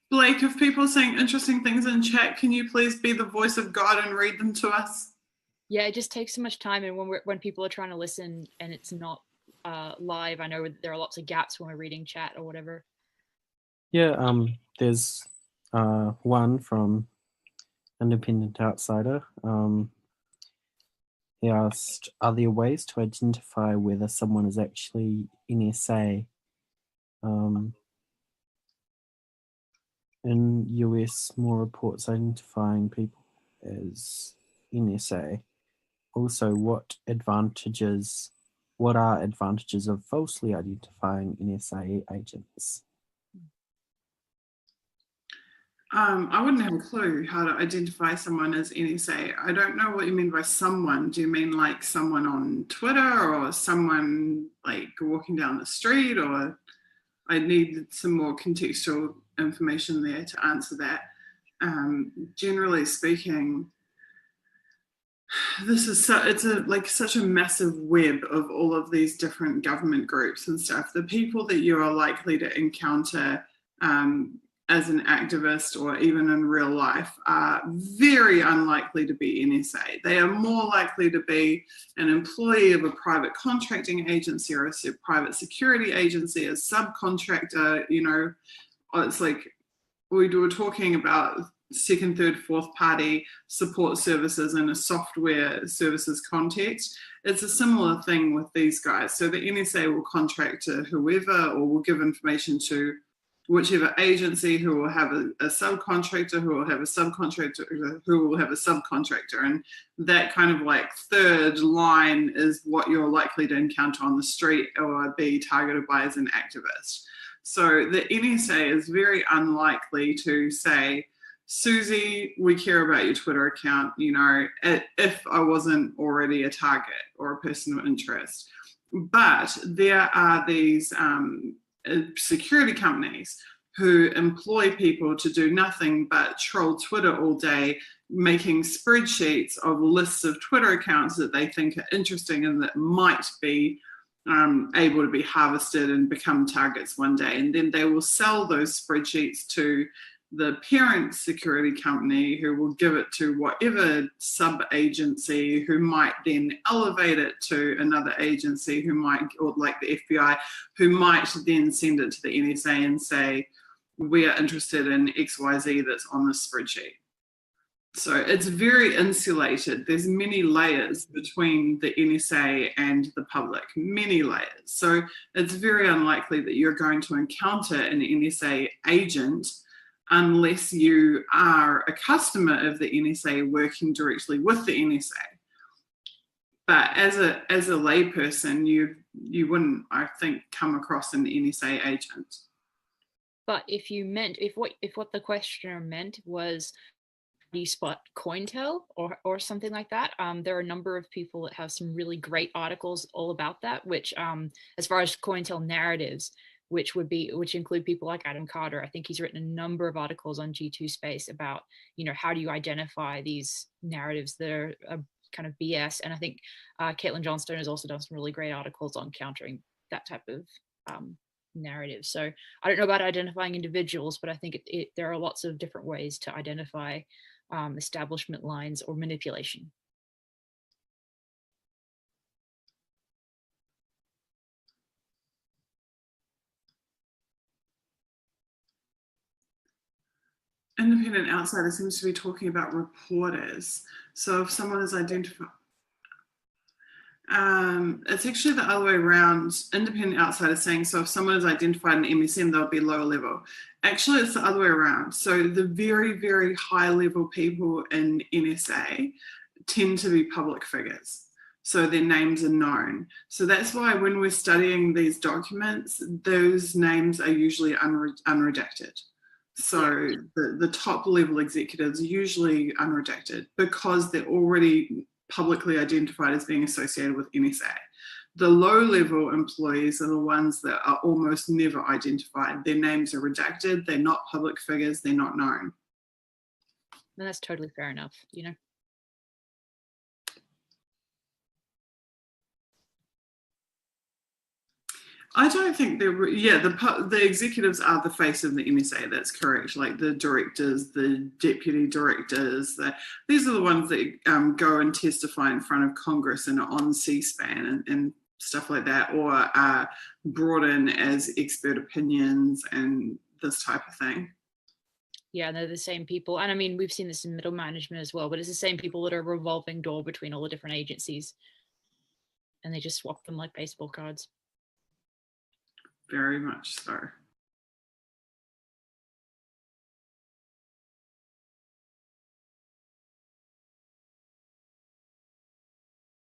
Blake, if people are saying interesting things in chat, can you please be the voice of God and read them to us? Yeah, it just takes so much time, and when people are trying to listen and it's not live, I know there are lots of gaps when we're reading chat or whatever. Yeah, there's one from Independent Outsider. He asked, are there ways to identify whether someone is actually NSA? In US, more reports identifying people as NSA. Also, what are advantages of falsely identifying NSA agents? I wouldn't have a clue how to identify someone as NSA. I don't know what you mean by someone. Do you mean like someone on Twitter or someone like walking down the street? Or I need some more contextual information there to answer that. Generally speaking, this is such a massive web of all of these different government groups and stuff. The people that you are likely to encounter as an activist or even in real life are very unlikely to be NSA. They are more likely to be an employee of a private contracting agency or a private security agency, a subcontractor. You know, it's like we were talking about second, third, fourth party support services in a software services context. It's a similar thing with these guys. So the NSA will contract to whoever or will give information to whichever agency who will have a subcontractor who will have a subcontractor who will have a subcontractor. And that kind of like third line is what you're likely to encounter on the street or be targeted by as an activist. So the NSA is very unlikely to say, Susie, we care about your Twitter account, you know, if I wasn't already a target or a person of interest. But there are these security companies who employ people to do nothing but troll Twitter all day, making spreadsheets of lists of Twitter accounts that they think are interesting and that might be able to be harvested and become targets one day. And then they will sell those spreadsheets to the parent security company, who will give it to whatever sub-agency, who might then elevate it to another agency, who might, or like the FBI, who might then send it to the NSA and say, we are interested in XYZ that's on this spreadsheet. So it's very insulated. There's many layers between the NSA and the public, many layers. So it's very unlikely that you're going to encounter an NSA agent unless you are a customer of the NSA working directly with the NSA. But as a layperson, you wouldn't, I think, come across an NSA agent. But if what the questioner meant was, do you spot CoinTel or something like that? There are a number of people that have some really great articles all about that, which as far as CoinTel narratives, which include people like Adam Carter. I think he's written a number of articles on G2 Space about, you know, how do you identify these narratives that are kind of BS. And I think Caitlin Johnstone has also done some really great articles on countering that type of narrative. So I don't know about identifying individuals, but I think there are lots of different ways to identify establishment lines or manipulation. Independent Outsider seems to be talking about reporters. So if someone is identified, it's actually the other way around. Independent Outsider saying, so if someone is identified in MSM, they'll be lower level. Actually, it's the other way around. So the very, very high level people in NSA tend to be public figures. So their names are known. So that's why when we're studying these documents, those names are usually unredacted. So the top level executives are usually unredacted because they're already publicly identified as being associated with NSA. The low level employees are the ones that are almost never identified. Their names are redacted, they're not public figures, they're not known. And that's totally fair enough, you know. I don't think they're, yeah, the executives are the face of the NSA, that's correct. Like the directors, the deputy directors, these are the ones that go and testify in front of Congress and on C-SPAN and stuff like that, or are brought in as expert opinions and this type of thing. Yeah, they're the same people. And I mean, we've seen this in middle management as well, but it's the same people that are a revolving door between all the different agencies. And they just swap them like baseball cards. Very much so.